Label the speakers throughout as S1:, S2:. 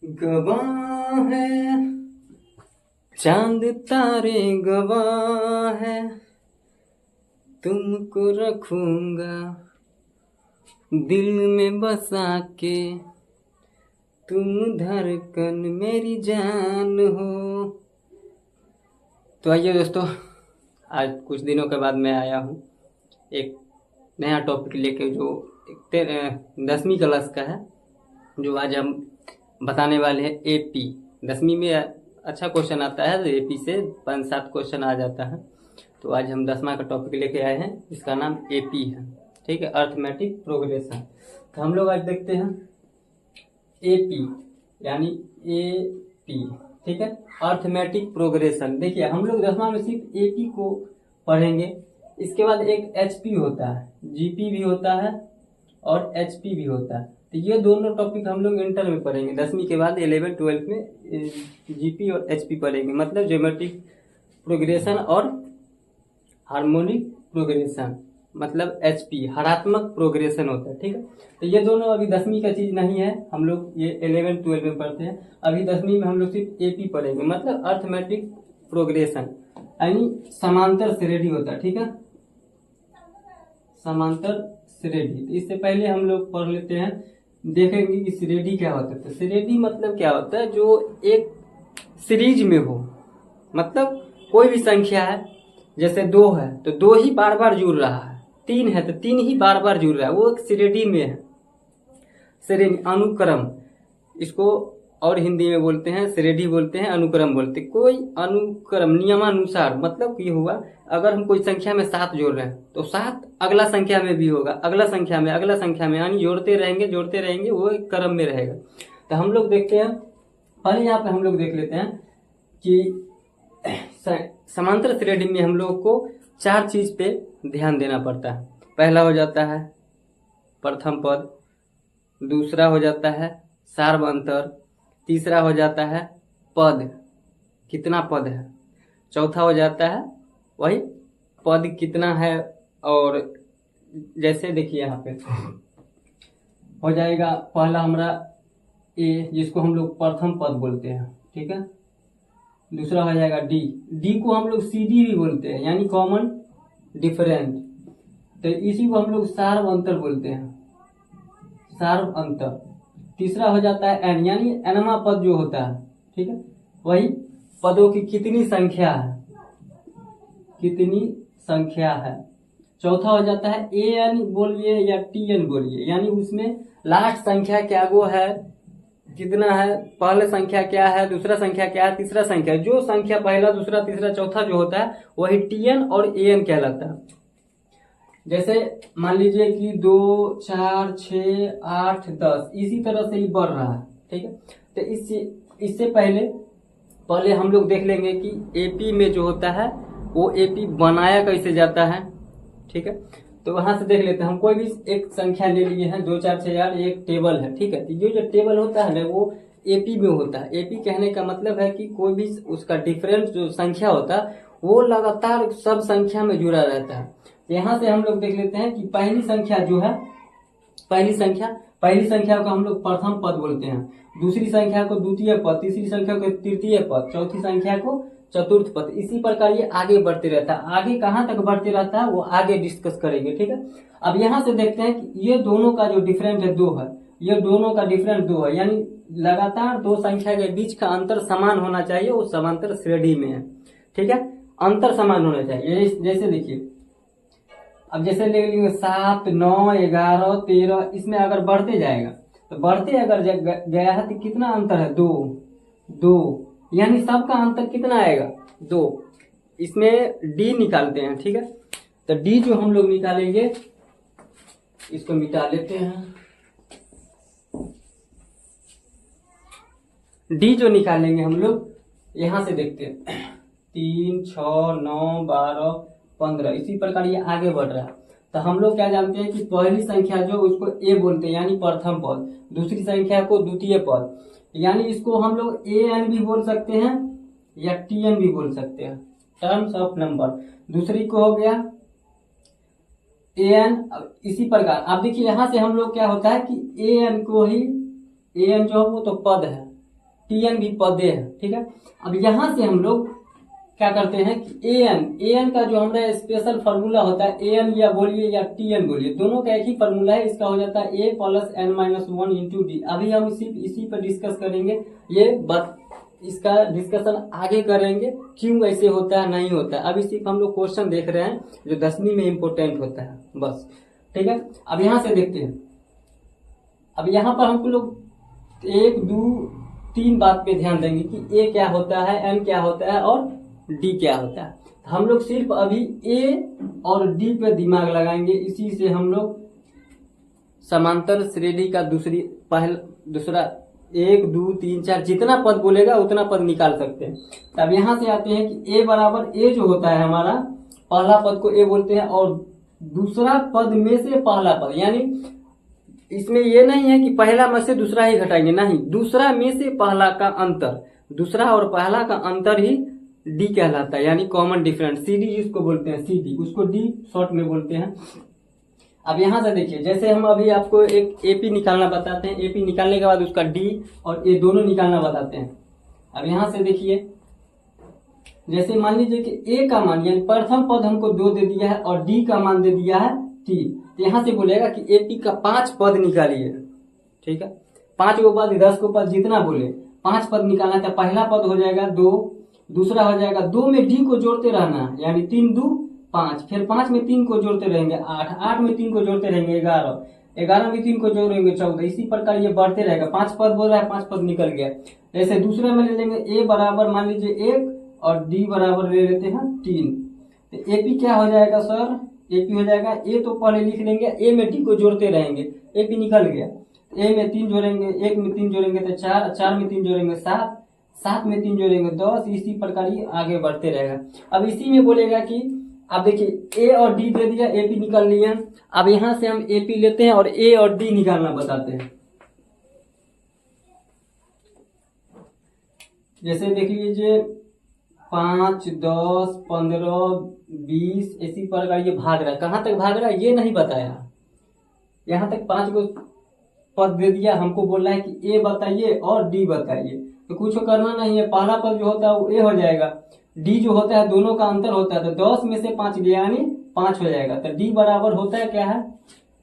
S1: गवाह है चांद तारे, गवाह है तुमको रखूंगा दिल में बसा के, तुम धड़कन मेरी जान हो। तो आइए दोस्तों, आज कुछ दिनों के बाद मैं आया हूँ एक नया टॉपिक लेके, जो 10वीं क्लास का है, जो आज हम बताने वाले हैं। एपी 10वीं में अच्छा क्वेश्चन आता है, तो एपी से 5-7 क्वेश्चन आ जाता है। तो आज हम 10वां का टॉपिक लेके आए हैं, इसका नाम एपी है, ठीक है, अर्थमेटिक प्रोग्रेशन। तो हम लोग आज देखते हैं एपी यानी एपी, ठीक है, अर्थमेटिक प्रोग्रेशन। देखिए हम लोग 10वां में सिर्फ एपी को पढ़ेंगे, इसके बाद एक एचपी होता है, जीपी भी होता है और एचपी भी होता है। तो ये दोनों टॉपिक हम लोग इंटर में पढ़ेंगे। 10वीं के बाद 11-12 में जीपी और एचपी पढ़ेंगे, मतलब ज्योमेट्रिक प्रोग्रेशन और हार्मोनिक प्रोग्रेशन, मतलब एचपी हरात्मक प्रोग्रेशन होता है, ठीक है। तो ये दोनों अभी 10वीं का चीज नहीं है, हम लोग ये 11-12 में पढ़ते हैं। अभी 10वीं में हम लोग सिर्फ एपी पढ़ेंगे, मतलब अर्थमेटिक प्रोग्रेशन, यानी समांतर श्रेणी होता है, ठीक है, समांतर श्रेणी। तो इससे पहले हम लोग पढ़ लेते हैं, देखेंगे कि श्रेणी क्या होता है। तो श्रेणी मतलब क्या होता है, जो एक सीरीज में हो, मतलब कोई भी संख्या है, जैसे 2 है तो 2 ही बार बार जुड़ रहा है, 3 है तो 3 ही बार बार जुड़ रहा है, वो एक श्रेणी में है। श्रेणी, अनुक्रम इसको और हिंदी में बोलते हैं, श्रेणी बोलते हैं, अनुक्रम बोलते हैं। कोई अनुक्रम नियमानुसार, मतलब ये हुआ, अगर हम कोई संख्या में 7 जोड़ रहे हैं तो 7 अगला संख्या में भी होगा, अगला संख्या में, अगला संख्या में, यानी जोड़ते रहेंगे, वो एक क्रम में रहेगा। तो हम लोग देखते हैं, पहले यहाँ पे हम लोग देख लेते हैं कि समांतर श्रेणी में हम लोग को 4 चीज पे ध्यान देना पड़ता है। पहला हो जाता है प्रथम पद, दूसरा हो जाता है सार्वअंतर, तीसरा हो जाता है पद, कितना पद है, चौथा हो जाता है वही पद कितना है। और जैसे देखिए यहाँ पे हो जाएगा पहला हमारा ए, जिसको हम लोग प्रथम पद बोलते हैं, ठीक है। दूसरा हो जाएगा डी को हम लोग सीडी भी बोलते हैं, यानी कॉमन डिफरेंट। तो इसी को हम लोग सार्वअंतर बोलते हैं, सार्वअंतर। तीसरा हो जाता है एन, यानी एनवा पद जो होता है, ठीक है, वही पदों की कितनी संख्या है, कितनी संख्या है। चौथा हो जाता है ए एन बोलिए या टी एन बोलिए, यानी उसमें लास्ट संख्या क्या वो है, कितना है, पहले संख्या क्या है, दूसरा संख्या क्या है, तीसरा संख्या, जो संख्या पहला दूसरा तीसरा चौथा जो होता है वही टीएन और एएन कहलाता है। जैसे मान लीजिए कि 2, 4, 6, 8, 10 इसी तरह से ही बढ़ रहा है, ठीक है। तो इससे पहले हम लोग देख लेंगे कि एपी में जो होता है वो एपी बनाया कैसे जाता है, ठीक है। तो वहां से देख लेते हैं, हम कोई भी एक संख्या ले लिए हैं, 2, 4, 6, 8, एक टेबल है, ठीक है। तो ये जो टेबल होता है ना वो एपी में होता है। एपी कहने का मतलब है कि कोई भी उसका डिफरेंस जो संख्या होता है वो लगातार सब संख्या में जुड़ा रहता है। यहाँ से हम लोग देख लेते हैं कि पहली संख्या जो है, पहली संख्या को हम लोग प्रथम पद बोलते हैं, दूसरी संख्या को द्वितीय पद, तीसरी संख्या को तृतीय पद, चौथी संख्या को चतुर्थ पद। इसी प्रकार ये आगे बढ़ते रहता है। आगे कहाँ तक बढ़ते रहता है वो आगे डिस्कस करेंगे, ठीक है। अब यहाँ से देखते हैं कि ये दोनों का जो डिफरेंट है 2 है, ये दोनों का डिफरेंट 2 है, यानी लगातार 2 संख्या के बीच का अंतर समान होना चाहिए, वो समांतर श्रेणी में है, ठीक है, अंतर समान होना चाहिए। जैसे देखिए, अब जैसे ले लेंगे 7, 9, 11, 13, इसमें अगर बढ़ते जाएगा तो बढ़ते अगर गया है तो कितना अंतर है, 2, यानी सबका अंतर कितना आएगा, 2। इसमें डी निकालते हैं, ठीक है। तो डी जो हम लोग निकालेंगे, इसको मिटा लेते हैं। डी जो निकालेंगे हम लोग, यहां से देखते हैं 3, 6, 9, 12, 15, इसी प्रकार ये आगे बढ़ रहा है। तो हम लोग क्या जानते हैं कि पहली संख्या जो उसको ए बोलते हैं, यानी प्रथम पद, दूसरी संख्या को द्वितीय पद, यानी इसको हम लोग ए एन भी बोल सकते हैं या टी एन भी बोल सकते हैं, टर्म्स ऑफ नंबर। दूसरी को हो गया ए एन। इसी प्रकार आप देखिए यहाँ से हम लोग क्या होता है कि ए एन को ही, ए एन जो है वो तो पद है, Tn भी पदे हैं, ठीक है। अब यहाँ से हम लोग क्या करते हैं कि an का जो हमारा स्पेशल फार्मूला होता है, an या बोलिए या Tn बोलिए, दोनों का एक ही फार्मूला है, इसका हो जाता है a plus n minus 1 into D. अभी हम सिर्फ इसी पर डिस्कस करेंगे, इसका डिस्कशन आगे करेंगे क्यों ऐसे होता है नहीं होता है। अभी सिर्फ हम लोग क्वेश्चन देख रहे हैं जो 10वीं में इम्पोर्टेंट होता है बस, ठीक है। अब यहाँ से देखते हैं, अब यहाँ पर हमको लोग 1 2 3 बात पे ध्यान देंगे कि ए क्या होता है, एन क्या होता है और डी क्या होता है। हम लोग सिर्फ अभी ए और डी पे दिमाग लगाएंगे, इसी से हम लोग समांतर श्रेणी का दूसरा 1 2 3 4 जितना पद बोलेगा उतना पद निकाल सकते हैं। तब यहाँ से आते हैं कि ए बराबर ए जो होता है हमारा, पहला पद को ए बोलते हैं और दूसरा पद में से पहला पद, यानी इसमें ये नहीं है कि पहला में से दूसरा ही घटाएंगे, नहीं, दूसरा में से पहला का अंतर, दूसरा और पहला का अंतर ही डी कहलाता है, यानी कॉमन डिफरेंस, सीडी जिसको बोलते हैं, सीडी उसको डी शॉर्ट में बोलते हैं। अब यहाँ से देखिए, जैसे हम अभी आपको एक एपी निकालना बताते हैं, एपी निकालने के बाद उसका डी और ए दोनों निकालना बताते हैं। अब यहाँ से देखिए, जैसे मान लीजिए कि ए का मान यानी प्रथम पद हमको 2 दे दिया है और डी का मान दे दिया है 3, तो यहाँ से बोलेगा कि एपी का 5 पद निकालिए, ठीक है। 5 को पद 10 को पद जितना बोले 5 पद निकालना था। पहला पद हो जाएगा 2, दूसरा हो जाएगा 2 में डी को जोड़ते रहना, यानी 3 2 5, फिर 5 में 3 को जोड़ते रहेंगे 8, 8 में 3 को जोड़ते रहेंगे 11, 11 में 3 को जोड़ेंगे 14, इसी प्रकार ये बढ़ते रहेगा। 5 पद बोल रहा है, 5 पद निकल गया। ऐसे दूसरे में ले लेंगे ए बराबर मान लीजिए 1 और डी बराबर ले लेते हैं 3, तो एपी क्या हो जाएगा सर, एपी हो जाएगा, ए तो पहले लिख लेंगे, ए में डी को जोड़ते रहेंगे, एपी निकल गया। ए में 3 जोड़ेंगे, 1 में 3 जोड़ेंगे तो 4, 4 में 3 जोड़ेंगे 7, 7 में 3 जोड़ेंगे 10, इसी प्रकार ही आगे बढ़ते रहेगा। अब इसी में बोलेगा कि अब देखिए ए और डी दे दिया, एपी निकाल लिया। अब यहां से हम एपी लेते हैं और ए और डी निकालना बताते हैं। जैसे देख लीजिए 5 10 15 20 इसी प्रकार ये भाग रहा है, कहां तक भाग रहा है ये नहीं बताया, यहां तक 5 को पद दे दिया, हमको बोल रहा है कि ए बताइए और डी बताइए, तो कुछ करना नहीं है, पहला पद जो होता है वो ए हो जाएगा, डी जो होता है दोनों का अंतर होता है, तो 10 में से 5 गया यानी 5 हो जाएगा। तो डी बराबर होता है क्या है,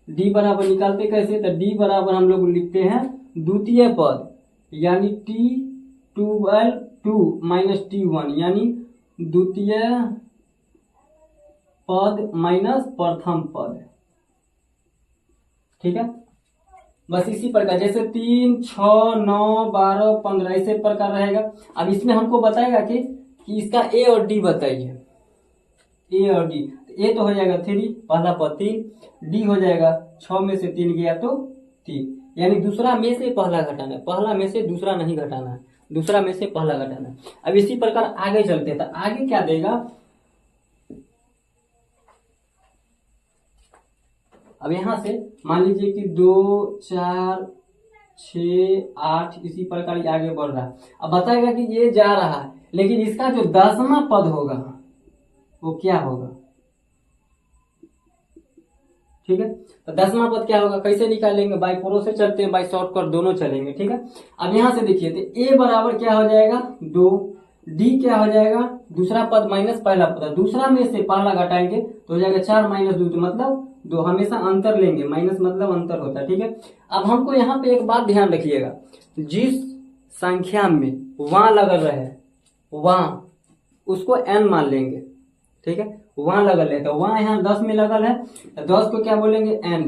S1: डी बराबर निकालते कैसे, तो डी बराबर हम लोग लिखते हैं द्वितीय पद यानी T12 माइनस T1, यानी द्वितीय पद माइनस प्रथम पद, ठीक है। बस इसी प्रकार जैसे 3 6 9 12 15 ऐसे प्रकार रहेगा। अब इसमें हमको बताएगा कि इसका ए और डी बताइए, ए और डी, ए तो हो जाएगा 3 पहला पद 3, डी हो जाएगा 6 में से 3 गया तो 3, यानी दूसरा में से पहला घटाना है, पहला में से दूसरा नहीं घटाना है, दूसरा में से पहला घटाना है। अब इसी प्रकार आगे चलते हैं, तो आगे क्या देगा, अब यहां से मान लीजिए कि 2 4 6 8 इसी प्रकार आगे बढ़ रहा है। अब बताएगा कि ये जा रहा है, लेकिन इसका जो 10वां पद होगा वो क्या होगा, ठीक है। तो 10वां पद क्या होगा, कैसे निकालेंगे, बाई प्रो से चलते हैं, बाई शॉर्टकट दोनों चलेंगे, ठीक है। अब यहां से देखिए, तो ए बराबर क्या हो जाएगा 2, डी क्या हो जाएगा दूसरा पद माइनस पहला पद, दूसरा में से पहला घटाएंगे तो हो जाएगा 4 माइनस 2 मतलब 2, हमेशा अंतर लेंगे, माइनस मतलब अंतर होता है, ठीक है। अब हमको यहाँ पे एक बात ध्यान रखिएगा, जिस संख्या में वहां लगल रहे वहां उसको n मान लेंगे, ठीक है, वहां लगल है, तो वहां यहाँ 10 में लगल है, तो 10 को क्या बोलेंगे n,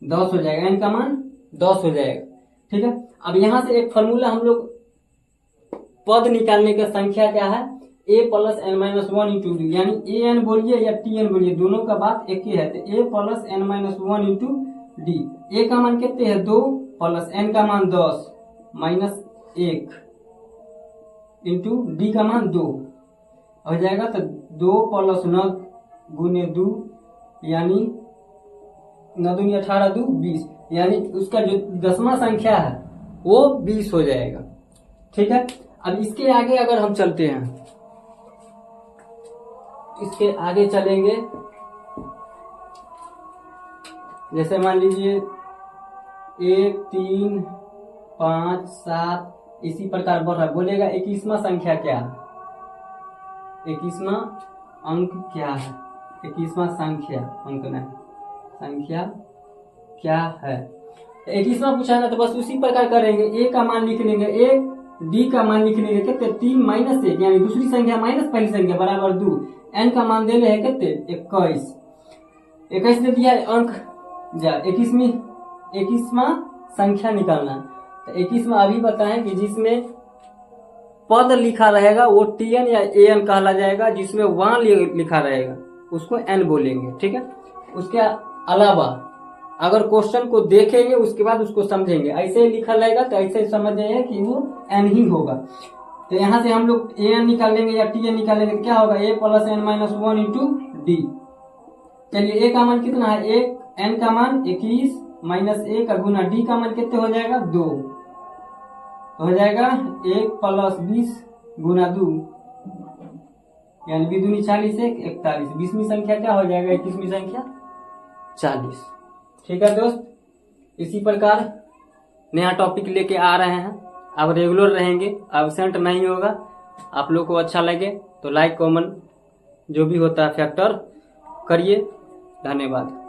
S1: 10 हो जाएगा, n का मान 10 हो जाएगा, ठीक है। अब यहाँ से एक फॉर्मूला हम लोग पद निकालने का संख्या क्या है, a plus n minus 1 into D, यानी ए एन बोलिए या टी एन बोलिए, दोनों का बात एक ही है, तो a plus n minus 1 into d, a का मान कितने है 2 प्लस n का मान 10 माइनस 1 इंटू डी का मान 2 हो जाएगा, तो 2 प्लस 9 गुने 2 यानी 9 दूनी 18 2 20, यानी उसका जो 10वां संख्या है वो 20 हो जाएगा, ठीक है। अब इसके आगे अगर हम चलते हैं, इसके आगे चलेंगे, जैसे मान लीजिए 1 3 5 7 इसी प्रकार बढ़ रहा है। बोलेगा 21वां संख्या क्या है, 21वां अंक क्या है, 21वां संख्या अंक नहीं, संख्या क्या है। 21वां पूछा है ना, तो बस उसी प्रकार करेंगे। ए का मान लिख लेंगे, ए डी का मान लिख लेंगे कितने 3 माइनस 1, यानी दूसरी संख्या माइनस पहली संख्या बराबर 2। एन का मान दे है कितने 21, 21 दे दिया अंक जा 21वां संख्या निकालना। तो 21वां अभी बताएं कि जिसमें पद लिखा रहेगा वो टीएन या एन कहला जाएगा, जिसमें 1 लिखा रहेगा उसको एन बोलेंगे, ठीक है। उसके अलावा अगर क्वेश्चन को देखेंगे उसके बाद उसको समझेंगे, ऐसे ही लिखा रहेगा तो ऐसे समझ जाइए कि वो एन ही होगा। तो यहां से हम लोग एन निकालेंगे या टीएन निकालेंगे तो क्या होगा, a plus n minus 1 into d. चलिए ए का मान कितना है, एक एन का मान 21 माइनस ए का गुना डी का मान कितने हो जाएगा 2, तो हो जाएगा 1 प्लस 20 गुना 2, यानी 2 दूनी 40 1 41। 20वीं संख्या क्या हो जाएगा, 21वीं संख्या 40। ठीक है दोस्त, इसी प्रकार नया टॉपिक लेके आ रहे हैं। अब रेगुलर रहेंगे, एब्सेंट नहीं होगा। आप लोग को अच्छा लगे तो लाइक कमेंट जो भी होता है फैक्टर करिए। धन्यवाद।